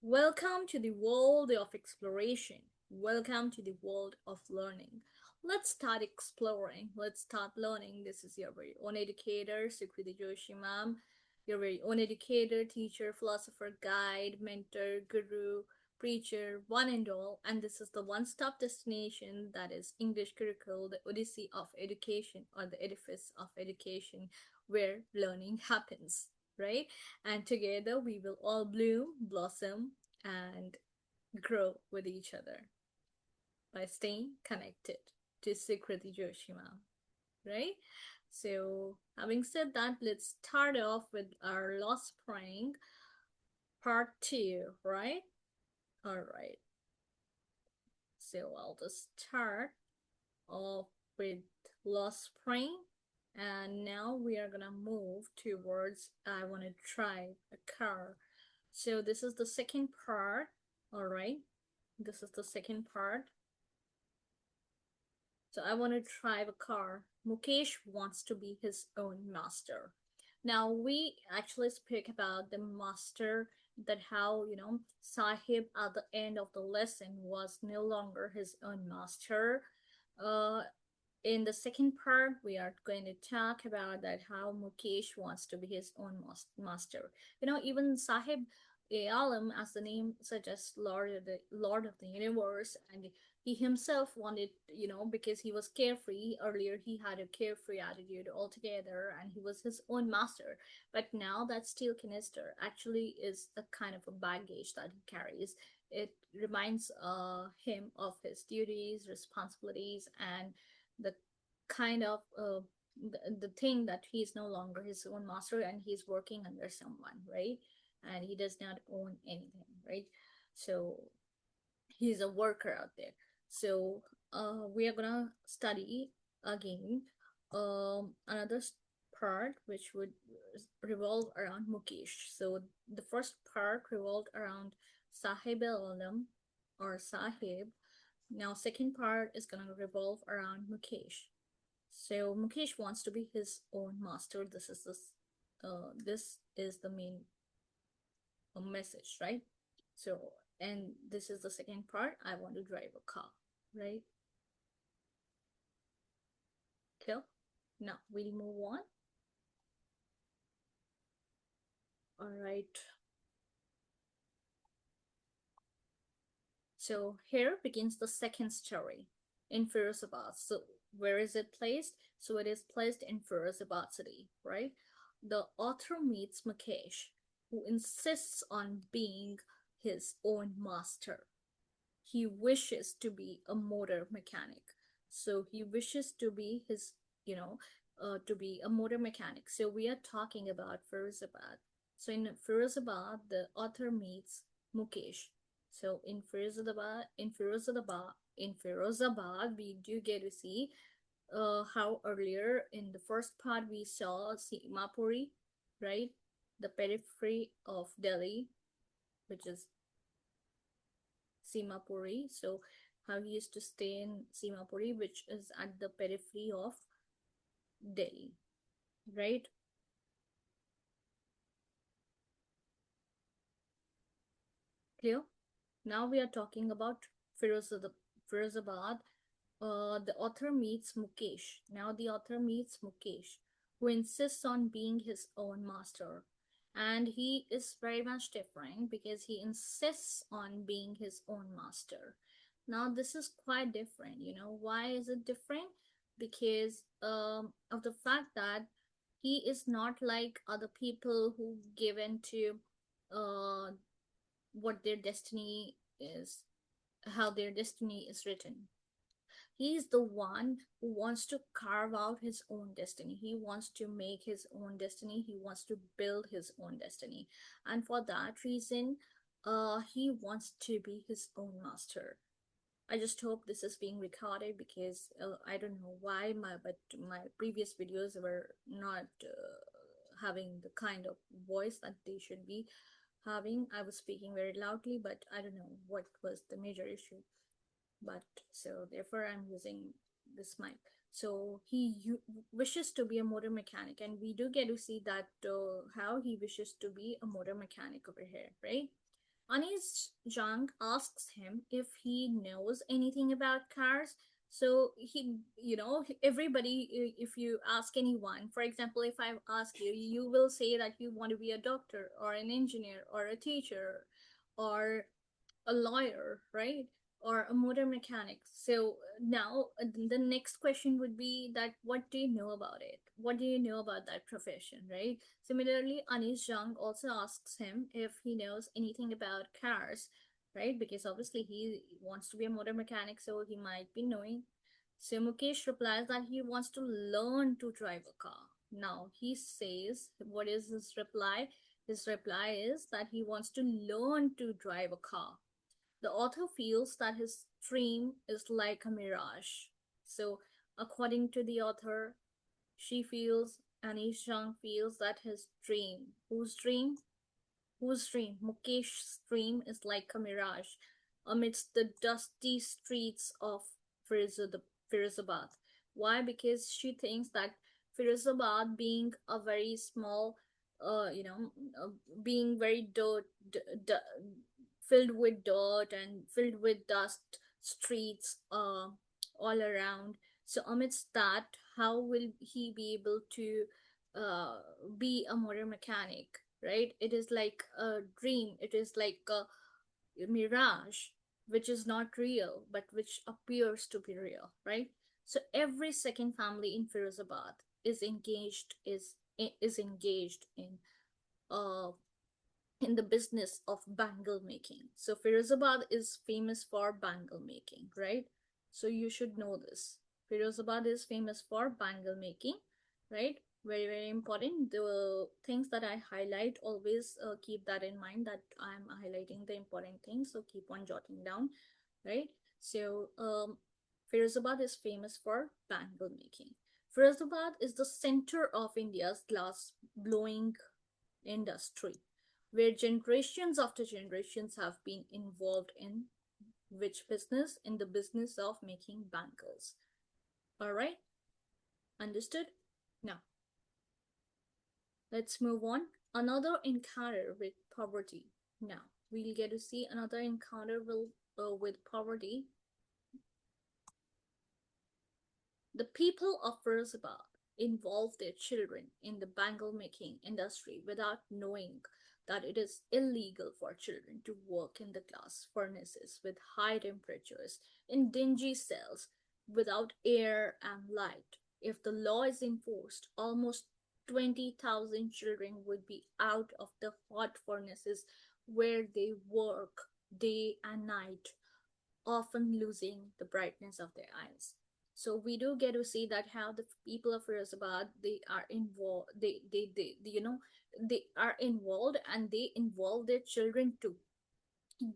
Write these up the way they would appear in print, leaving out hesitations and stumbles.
Welcome to the world of exploration. Welcome to the world of learning. Let's start exploring. Let's start learning. This is your very own educator, Sukriti Joshi ma'am, your very own educator, teacher, philosopher, guide, mentor, guru, preacher, one and all. And this is the one-stop destination that is English Gurukul, the Odyssey of education or the edifice of education where learning happens, right? And together we will all bloom, blossom, and grow with each other by staying connected to Sukriti Joshi ma'am, right? So, having said that, let's start off with our lost spring part two, right? All right. So, I'll just start off with lost spring, and now we are gonna move towards I want to drive a car. So this is the second part. All right, this is the second part. So I want to drive a car. Mukesh wants to be his own master. Now we actually speak about the master, that how Sahib at the end of the lesson was no longer his own master. uh in the second part, we are going to talk about that how Mukesh wants to be his own master. Even Sahib Alam, as the name suggests, Lord of the universe, and he himself wanted, because he was carefree earlier, he had a carefree attitude altogether, and he was his own master. But now that steel canister actually is a kind of a baggage that he carries. It reminds him of his duties, responsibilities, and the kind of the thing that he's no longer his own master and he's working under someone, right? And he does not own anything, right? So he's a worker out there. So we are gonna study again another part which would revolve around Mukesh. So the first part revolved around Sahib al-Alam or Sahib. Now second part is gonna revolve around Mukesh. So Mukesh wants to be his own master. This is the main message, right? So, and this is the second part. I want to drive a car, right? Cool. Now we'll move on. All right. So here begins the second story in Firozabad. So where is it placed? So it is placed in Firozabad city, right? The author meets Mukesh, who insists on being his own master. He wishes to be a motor mechanic. So he wishes to be to be a motor mechanic. So we are talking about Firozabad. So in Firozabad, the author meets Mukesh. So in Firozabad, we do get to see how earlier in the first part we saw Simapuri, right? The periphery of Delhi, which is Simapuri. So how he used to stay in Simapuri, which is at the periphery of Delhi, right? Clear? Now we are talking about Firozabad. The author meets Mukesh. Now the author meets Mukesh, who insists on being his own master. And he is very much different because he insists on being his own master. Now this is quite different. Why is it different? Because of the fact that he is not like other people who give in to uh, what their destiny is, how their destiny is written. He is the one who wants to carve out his own destiny. He wants to make his own destiny. He wants to build his own destiny. And for that reason, he wants to be his own master. I just hope this is being recorded because I don't know why but my previous videos were not having the kind of voice that they should be having. I was speaking very loudly, but I don't know what was the major issue. But so therefore I'm using this mic. So wishes to be a motor mechanic, and we do get to see that how he wishes to be a motor mechanic over here, right? Anis Jung asks him if he knows anything about cars. So everybody, if you ask anyone, for example, if I ask you, you will say that you want to be a doctor or an engineer or a teacher or a lawyer, right? Or a motor mechanic. So now the next question would be that what do you know about it? What do you know about that profession, right? Similarly, Anish Jung also asks him if he knows anything about cars, right? Because obviously he wants to be a motor mechanic, so he might be knowing. So Mukesh replies that he wants to learn to drive a car. Now he says, what is his reply? His reply is that he wants to learn to drive a car. The author feels that his dream is like a mirage. So, according to the author, she feels, Anish Jung feels that his dream, whose dream? Whose dream? Mukesh's dream is like a mirage amidst the dusty streets of Firozabad. Why? Because she thinks that Firozabad, being a very small, being very filled with dirt and filled with dust streets all around. So amidst that, how will he be able to uh, be a motor mechanic, right? It is like a dream, it is like a mirage, which is not real but which appears to be real, right? So every second family in Firozabad is engaged uh in the business of bangle making. So Firozabad is famous for bangle making, right? So you should know this. Firozabad is famous for bangle making, right? Very, very important. The things that I highlight, always keep that in mind that I'm highlighting the important things. So keep on jotting down, right? So Firozabad is famous for bangle making. Firozabad is the center of India's glass blowing industry, where generations after generations have been involved in which business? In the business of making bangles. All right, understood? Now, let's move on. Another encounter with poverty. Now, we'll get to see another encounter with poverty. The people of Firozabad involve their children in the bangle making industry without knowing that it is illegal for children to work in the glass furnaces with high temperatures in dingy cells without air and light. If the law is enforced, almost 20,000 children would be out of the hot furnaces where they work day and night, often losing the brightness of their eyes. So we do get to see that how the people of Firozabad, they are involved, they are involved, and they involve their children too,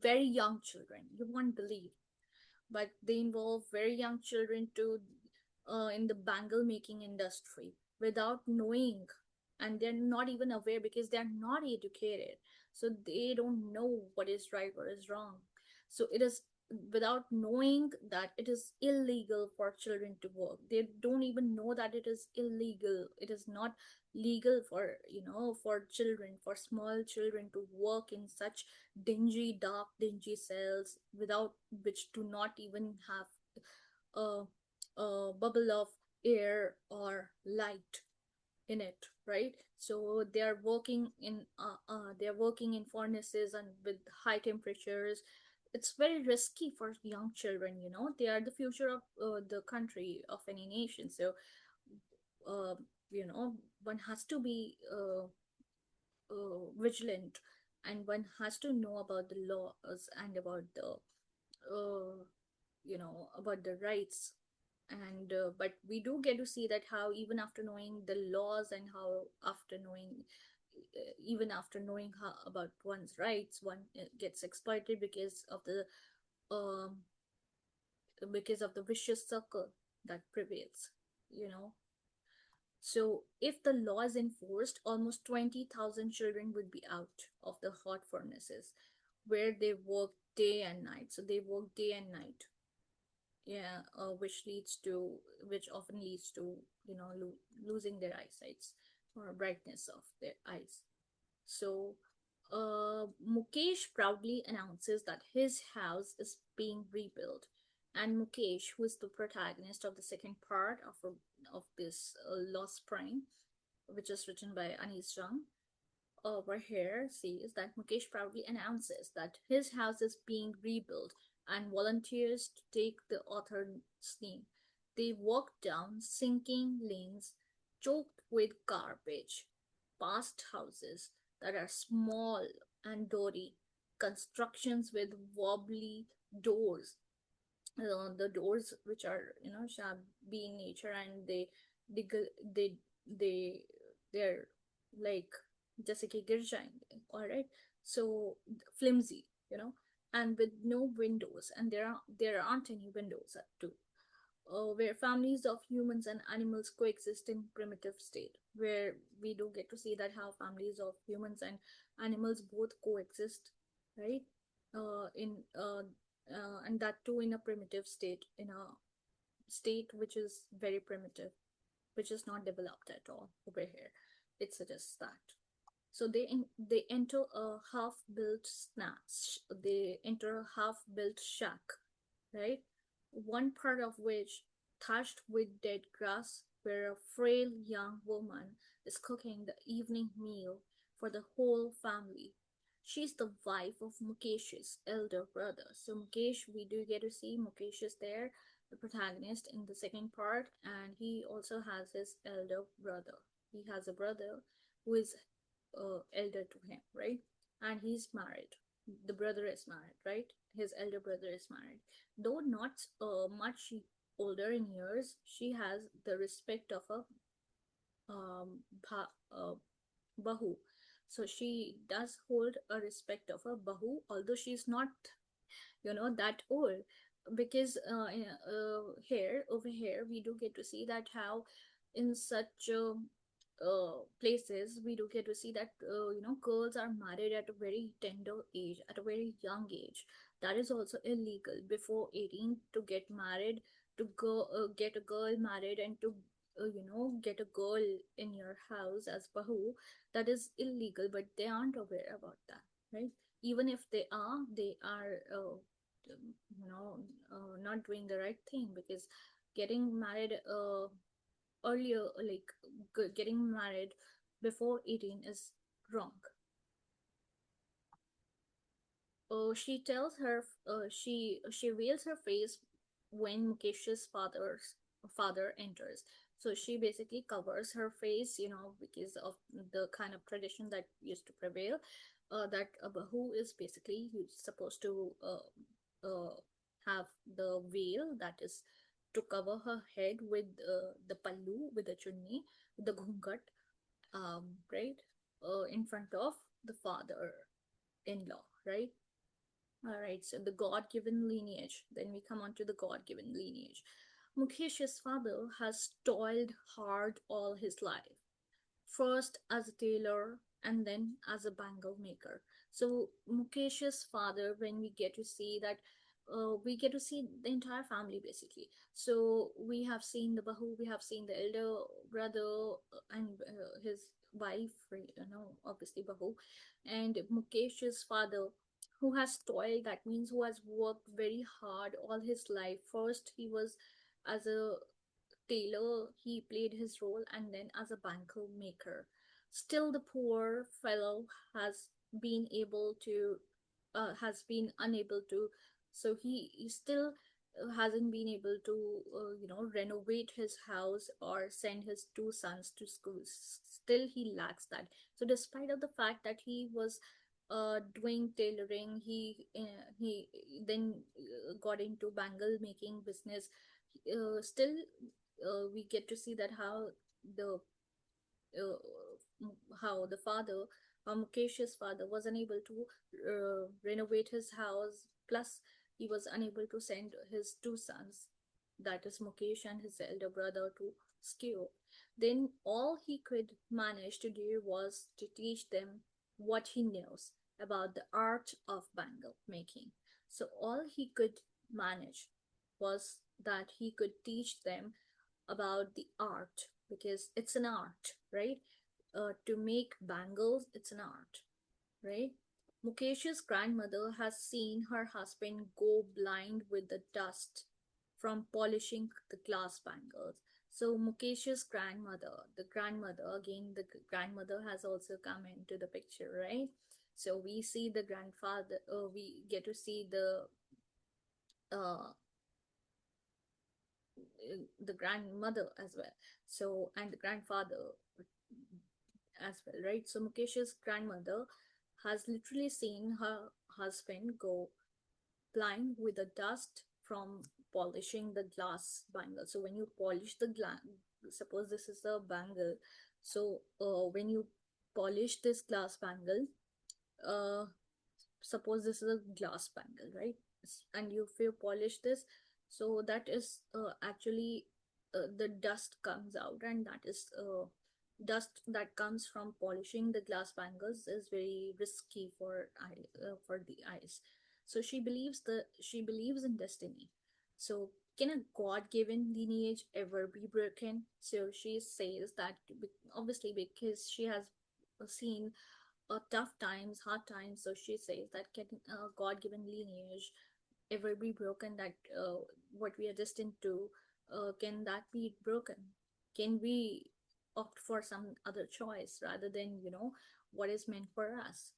very young children, you won't believe, but they involve very young children too in the bangle making industry without knowing, and they're not even aware because they're not educated, so they don't know what is right, what is wrong. So it is without knowing that it is illegal for children to work. They don't even know that it is illegal. It is not legal for for children, for small children to work in such dingy, dark, dingy cells without which do not even have a, a bubble of air or light in it, right? So they are working in furnaces and with high temperatures. It's very risky for young children. They are the future of the country, of any nation. So uh, one has to be vigilant, and one has to know about the laws and about the about the rights. And but we do get to see that how even after knowing the laws, and how after knowing even after knowing how about one's rights, one gets exploited um because of the vicious circle that prevails, you know so if the law is enforced, almost 20,000 children would be out of the hot furnaces where they work day and night. So they work day and night, yeah, which often leads to losing their eyesight or brightness of their eyes. So Mukesh proudly announces that his house is being rebuilt, and Mukesh, who is the protagonist of the second part of this Lost Spring, which is written by Anis Jung, over here sees that Mukesh proudly announces that his house is being rebuilt and volunteers to take the author's name. They walk down sinking lanes choked with garbage, past houses that are small and dory, constructions with wobbly doors, the doors which are shabby in nature, and they they they they're like जैसे कि गिर जाएंगे, all right, so flimsy, and with no windows, and there aren't any windows at too, where families of humans and animals coexist in primitive state, where we do get to see that how families of humans and animals both coexist, right? In And that too in a primitive state, in a state which is very primitive, which is not developed at all over here. It suggests that. So they enter a half-built snatch. They enter a half-built shack, right? One part of which thatched with dead grass, where a frail young woman is cooking the evening meal for the whole family. She's the wife of Mukesh's elder brother. So Mukesh, we do get to see Mukesh is there, the protagonist in the second part, and he also has his elder brother. He has a brother who is elder to him, right? And he's married. The brother is married, right? His elder brother is married. Though not much older in years, she has the respect of a bahu. So she does hold a respect of a bahu, although she's not, that old. Because here, over here, we do get to see that how in such places we do get to see that girls are married at a very tender age, at a very young age. That is also illegal. Before 18 to get married, to go get a girl married, and to get a girl in your house as bahu, that is illegal, but they aren't aware about that, right? Even if they are not doing the right thing, because getting married earlier, like getting married before 18 is wrong. She tells her she veils her face when Mukesh's father enters. So she basically covers her face, because of the kind of tradition that used to prevail. That a bahu is basically supposed to have the veil, that is to cover her head with the pallu, with the chunni, the ghungat, right, in front of the father-in-law, right? All right, so the God given lineage. Then we come on to the God given lineage. Mukesh's father has toiled hard all his life, first as a tailor and then as a bangle maker. So Mukesh's father, when we get to see that, we get to see the entire family basically. So we have seen the bahu, we have seen the elder brother, and his wife, obviously bahu, and Mukesh's father, who has toiled, that means who has worked very hard all his life. First he was as a tailor, he played his role, and then as a bangle maker. Still the poor fellow been able to has been unable to, so he still hasn't been able to renovate his house or send his two sons to schools. Still he lacks that. So despite of the fact that he was doing tailoring, he then got into bangle making business. Still we get to see that the how the father, Mukesh's father, was unable to renovate his house. Plus, he was unable to send his two sons, that is Mukesh and his elder brother, to school. Then all he could manage to do was to teach them what he knows about the art of bangle making. So all he could manage was that he could teach them about the art, because it's an art, right? To make bangles, it's an art, right? Mukesh's grandmother has seen her husband go blind with the dust from polishing the glass bangles. So Mukesh's grandmother, the grandmother, again, the grandmother has also come into the picture, right? So we see the grandfather, we get to see uh, the grandmother as well. So, and the grandfather as well, right? So Mukesh's grandmother has literally seen her husband go blind with the dust from polishing the glass bangle. So when you polish the glass, suppose this is a bangle. So when you polish this glass bangle, uh, suppose this is a glass bangle, right? And if you polish this, so that is actually the dust comes out, and that is dust that comes from polishing the glass bangles is very risky for for the eyes. So she believes in destiny. So can a god-given lineage ever be broken? So she says that obviously because she has seen tough times, hard times. So she says that can God-given lineage ever be broken? That what we are destined to, can that be broken? Can we opt for some other choice rather than what is meant for us?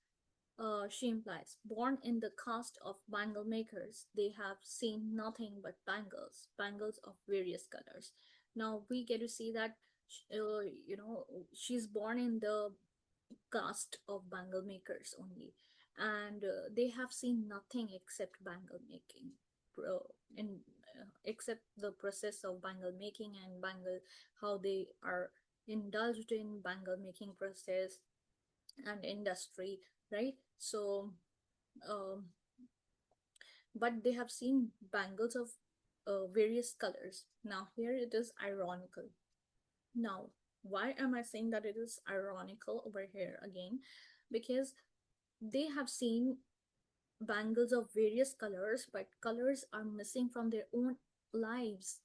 She implies, born in the caste of bangle makers, they have seen nothing but bangles, bangles of various colors. Now we get to see that, she's born in the caste of bangle makers only, and they have seen nothing except bangle making, in except the process of bangle making and bangle, how they are indulged in bangle making process and industry, right? So um, but they have seen bangles of various colors. Now here it is ironical. Now, why am I saying that it is ironical over here again? Because they have seen bangles of various colors, but colors are missing from their own lives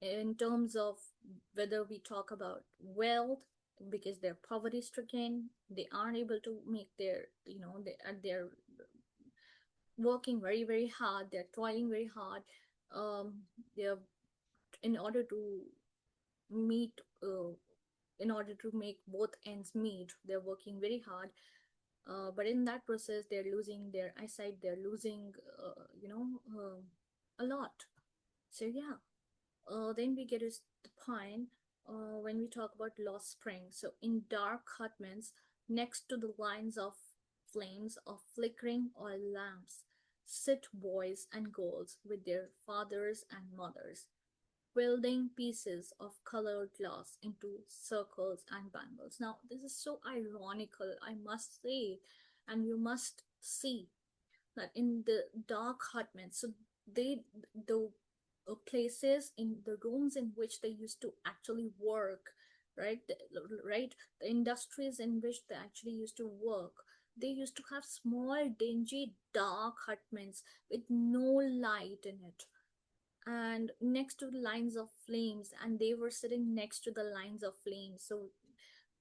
in terms of whether we talk about wealth, because they're poverty stricken, they aren't able to make their, they're working very, very hard, they're toiling very hard. They're in order to meet, in order to make both ends meet, they're working very hard. But in that process, they're losing their eyesight, they're losing, a lot. So yeah, then we get to the point when we talk about lost spring. So in dark hutments, next to the lines of flames of flickering oil lamps, sit boys and girls with their fathers and mothers, welding pieces of colored glass into circles and bangles. Now, this is so ironical, I must say, and you must see that in the dark hutments, so the places in the rooms in which they used to actually work, right? Right, the industries in which they actually used to work, they used to have small, dingy, dark hutments with no light in it, and next to the lines of flames, and they were sitting next to the lines of flames. So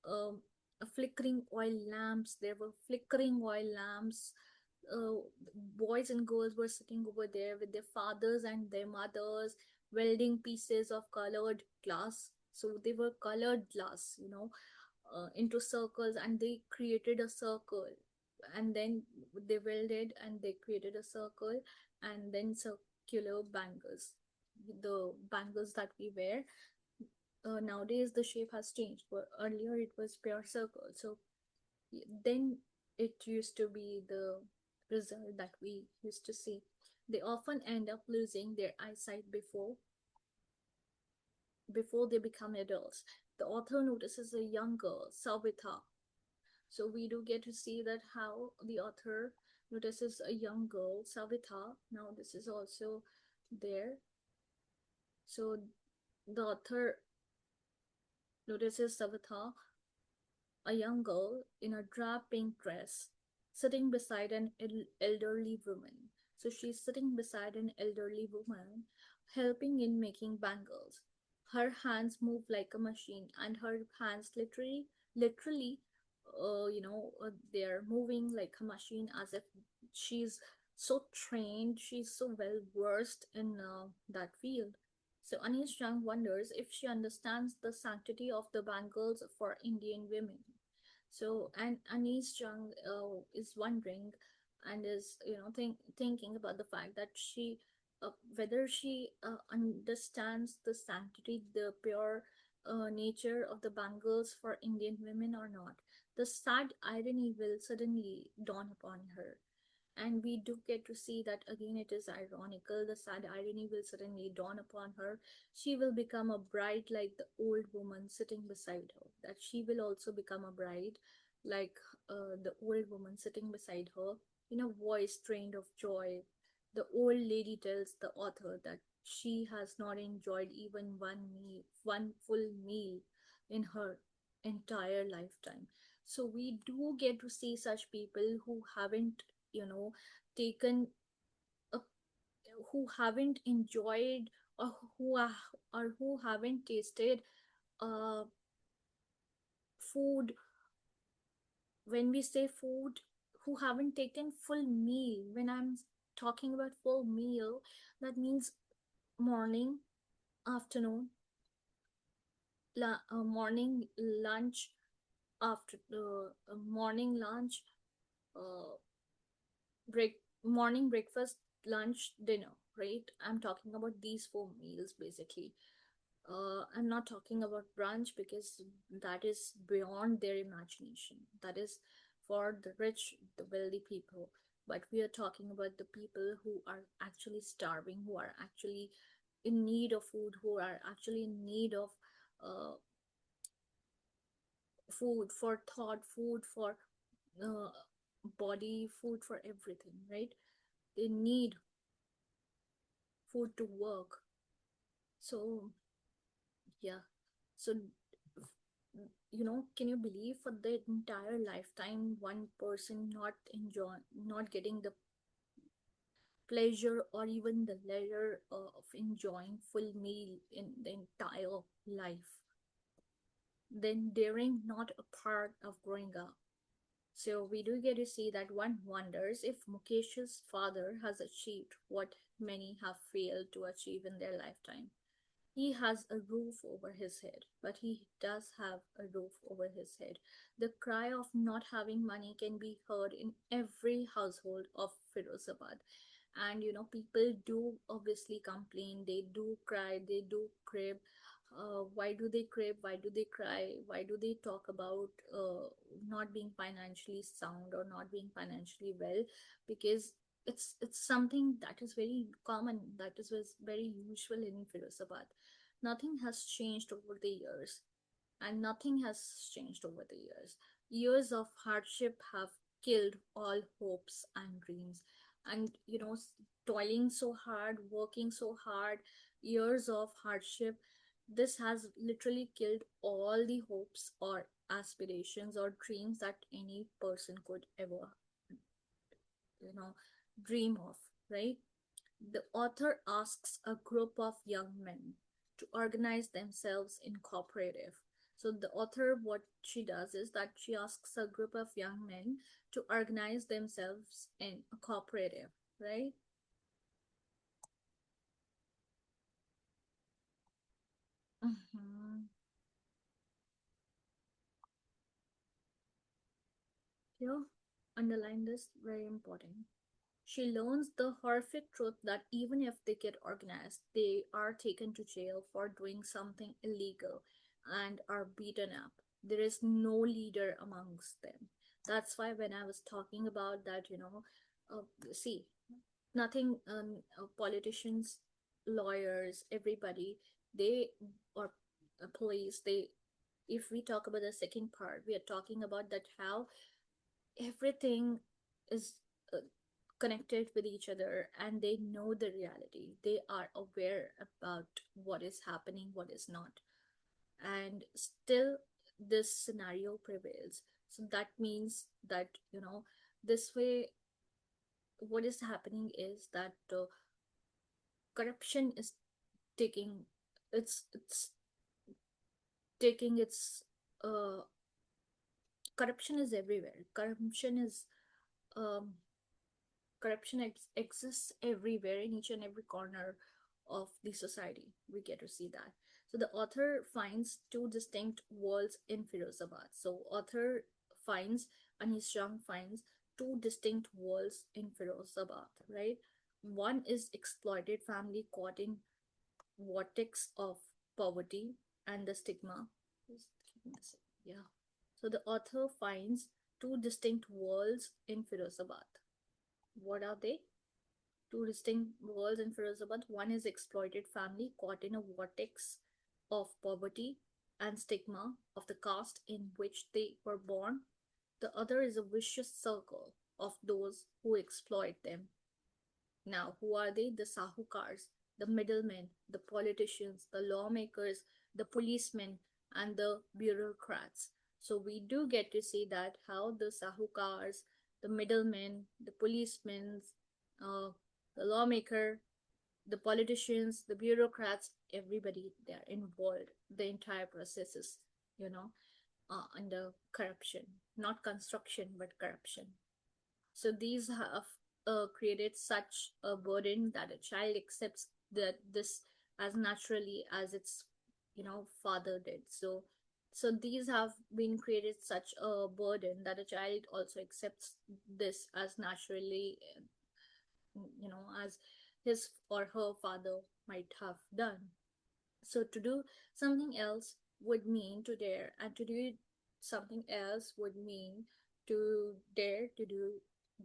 um, flickering oil lamps, there were flickering oil lamps. uh, Boys and girls were sitting over there with their fathers and their mothers, welding pieces of colored glass. So they were colored glass, into circles, and they created a circle, and then they welded and they created a circle, and then circular bangles, the bangles that we wear. Nowadays the shape has changed, but earlier it was pure circle. So then it used to be the result that we used to see. They often end up losing their eyesight before they become adults. The author notices a young girl, Savita. So we do get to see that how the author notices a young girl, Savita. Now this is also there. So the author notices Savita, a young girl in a drab pink dress, sitting beside an elderly woman. So she's sitting beside an elderly woman, helping in making bangles. Her hands move like a machine, and her hands literally they're moving like a machine, as if she's so trained, she's so well versed in that field. So Anish Jung wonders if she understands the sanctity of the bangles for Indian women. So, and Anish Jung is wondering, and is thinking about the fact that whether she understands the sanctity, the pure nature of the bangles for Indian women or not. The sad irony will suddenly dawn upon her. And we do get to see that again, it is ironical. The sad irony will suddenly dawn upon her. She will become a bride like the old woman sitting beside her. That she will also become a bride like the old woman sitting beside her, in a voice trained of joy. The old lady tells the author that she has not enjoyed even one full meal in her entire lifetime. So we do get to see such people who haven't, you know, taken a, who haven't enjoyed, or who haven't tasted uh, food. When we say food, who haven't taken full meal. When I'm talking about full meal, that means morning, afternoon, morning, lunch, after morning, lunch, uh, break morning, breakfast, lunch, dinner, right? I'm talking about these four meals basically. I'm not talking about brunch, because that is beyond their imagination. That is for the rich, the wealthy people. But we are talking about the people who are actually starving, who are actually in need of food, who are actually in need of uh, food for thought, food for uh, body, food for everything, right? They need food to work. So, yeah. So, can you believe, for the entire lifetime, one person not getting the pleasure or even the leisure of enjoying full meal in the entire life, then daring not a part of growing up. So we do get to see that one wonders if Mukesh's father has achieved what many have failed to achieve in their lifetime. He has a roof over his head, but he does have a roof over his head. The cry of not having money can be heard in every household of Firozabad. And people do obviously complain, they do cry, they do crib. Why do they crib? Why do they cry? Why do they talk about not being financially sound or not being financially well? Because it's something that is very common, that is very usual in Firozabad. Nothing has changed over the years, and nothing has changed over the years. Years of hardship have killed all hopes and dreams. And toiling so hard, working so hard, years of hardship, this has literally killed all the hopes or aspirations or dreams that any person could ever you know dream of, right? The author asks a group of young men to organize themselves in cooperative. So the author, what she does is that she asks a group of young men to organize themselves in a cooperative, right? Mm-hmm. Yeah, underline this, very important. She learns the horrific truth that even if they get organized, they are taken to jail for doing something illegal and are beaten up. There is no leader amongst them. That's why when I was talking about that, see, nothing, politicians, lawyers, everybody, they, or police, they, if we talk about the second part, we are talking about that how everything is uh, connected with each other, and they know the reality, they are aware about what is happening, what is not, and still this scenario prevails. So that means that this way, what is happening is that corruption is taking it's taking its uh, corruption is everywhere. Um, exists everywhere in each and every corner of the society. We get to see that. So the author finds two distinct worlds in Firozabad. So author finds, Anish Jung finds two distinct worlds in Firozabad, right? One is exploited family caught in vortex of poverty and the stigma. Yeah. So the author finds two distinct worlds in Firozabad. What are they? Two distinct worlds in Firozabad. One is exploited family caught in a vortex of poverty and stigma of the caste in which they were born. The other is a vicious circle of those who exploit them. Now, who are they? The sahukars, the middlemen, the politicians, the lawmakers, the policemen, and the bureaucrats. So we do get to see that how the sahukars, the middlemen, the policemen, uh, the lawmaker, the politicians, the bureaucrats, everybody, they're involved. The entire process is, you know, under corruption, not construction, but corruption. So these have created such a burden that a child accepts that this as naturally as its father did. So these have been created such a burden that a child also accepts this as naturally, as his or her father might have done. So to do something else would mean to dare, and to do something else would mean to dare to do,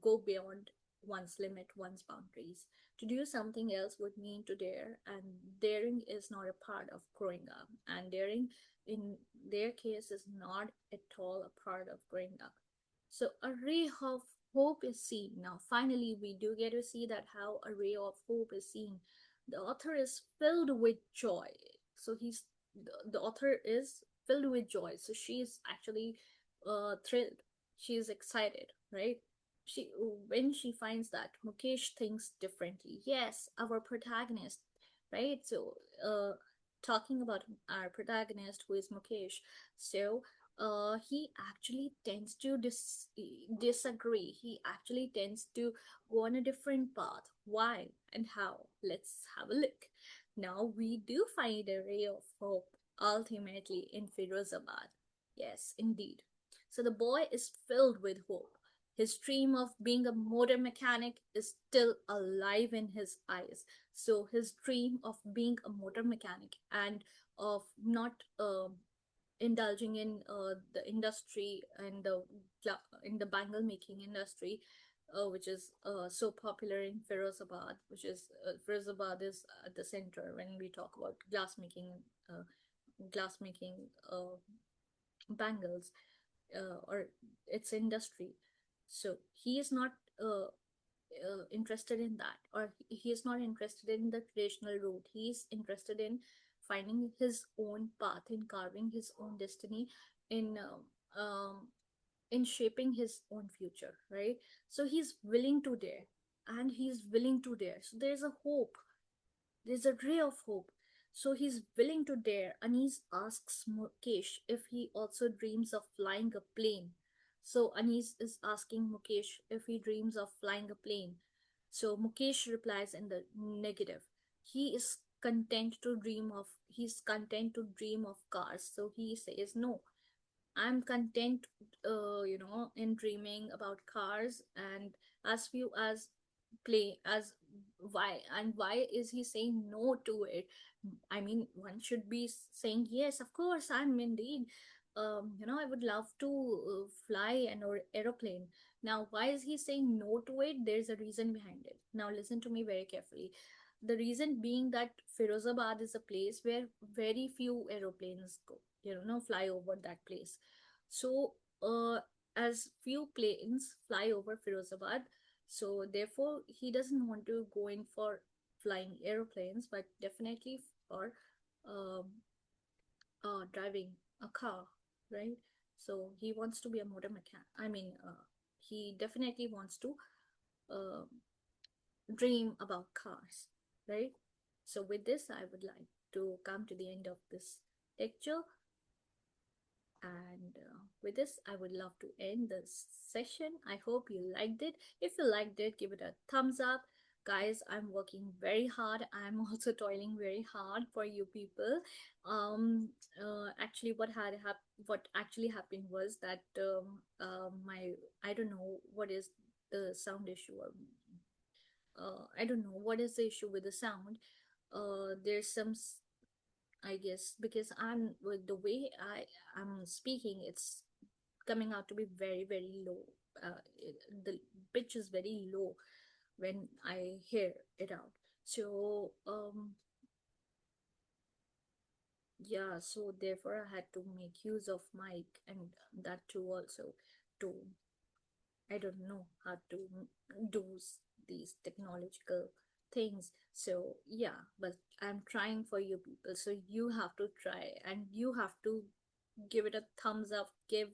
go beyond one's limit, one's boundaries. To do something else would mean to dare, and daring is not a part of growing up. And daring in their case is not at all a part of growing up. So a ray of hope is seen. Now, finally, we do get to see that how a ray of hope is seen. The author is filled with joy. So the author is filled with joy. So she is actually thrilled. She is excited, right? She When she finds that Mukesh thinks differently. Yes, our protagonist, right? So talking about our protagonist who is Mukesh. So he actually tends to disagree. He actually tends to go on a different path. Why and how? Let's have a look. Now we do find a ray of hope ultimately in Firozabad. Yes, indeed. So the boy is filled with hope. His dream of being a motor mechanic is still alive in his eyes. So his dream of being a motor mechanic and of not indulging in the industry and in the bangle making industry, which is so popular in Firozabad, which is Firozabad is at the center when we talk about uh, glass making bangles, or its industry. So he is not interested in that, or he is not interested in the traditional route. He is interested in finding his own path, in carving his own destiny, in in shaping his own future, right? So he's willing to dare, and he's willing to dare. So there's a hope, there's a ray of hope. So he's willing to dare. Anis asks Mukesh if he also dreams of flying a plane. So Anis is asking Mukesh if he dreams of flying a plane. So Mukesh replies in the negative. He's content to dream of cars. So he says no. I'm content, in dreaming about cars, and as few as play as why is he saying no to it? I mean, one should be saying yes, of course, I'm indeed, I would love to fly an or aeroplane. Now, why is he saying no to it? There's a reason behind it. Now, listen to me very carefully. The reason being that Firozabad is a place where very few aeroplanes go, fly over that place. So, as few planes fly over Firozabad, so therefore he doesn't want to go in for flying aeroplanes, but definitely for um, driving a car, right? So he wants to be a motor mechanic. I mean, he definitely wants to uh, dream about cars, right? So with this, I would like to come to the end of this lecture, And with this, I would love to end this session. I hope you liked it. If you liked it, give it a thumbs up. Guys, I'm working very hard. I'm also toiling very hard for you people. Actually, what actually happened was that my I don't know what is the sound issue, or I don't know what is the issue with the sound. There's some I guess because I'm with the way I'm speaking, it's coming out to be very very low. The pitch is very low when I hear it out. So yeah, so therefore I had to make use of mic, and that too also to I don't know how to do these technological things. So yeah, but I'm trying for you people. So you have to try, and you have to give it a thumbs up, give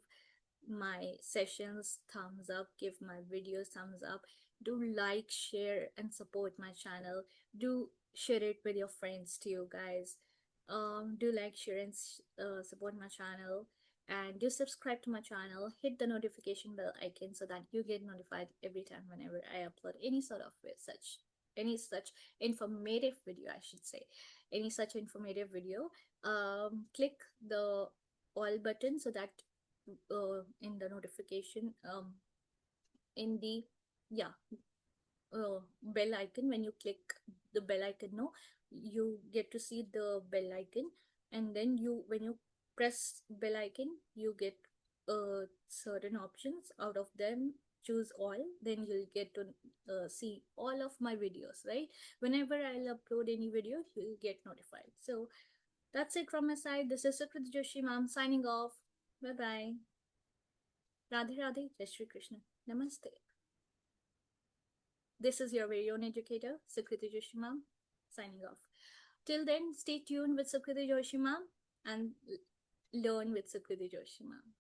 my sessions thumbs up, give my videos thumbs up. Do like, share, and support my channel. Do share it with your friends too, guys. Do like, share, and support my channel, and do subscribe to my channel. Hit the notification bell icon so that you get notified every time whenever I upload any sort of any such informative video, I should say, any such informative video. Click the all button so that in the notification, in the yeah bell icon, when you click the bell icon, no, you get to see the bell icon, and then you when you press bell icon, you get certain options. Out of them, choose all, then you'll get to see all of my videos, right? Whenever I'll upload any video, you'll get notified. So that's it from my side. This is Sukriti Joshi ma'am signing off. Bye bye. Radhe Radhe, Jai Shri Krishna. Namaste. This is your very own educator, Sukriti Joshi ma'am, signing off. Till then, stay tuned with Sukriti Joshi ma'am and learn with Sukriti Joshi ma'am.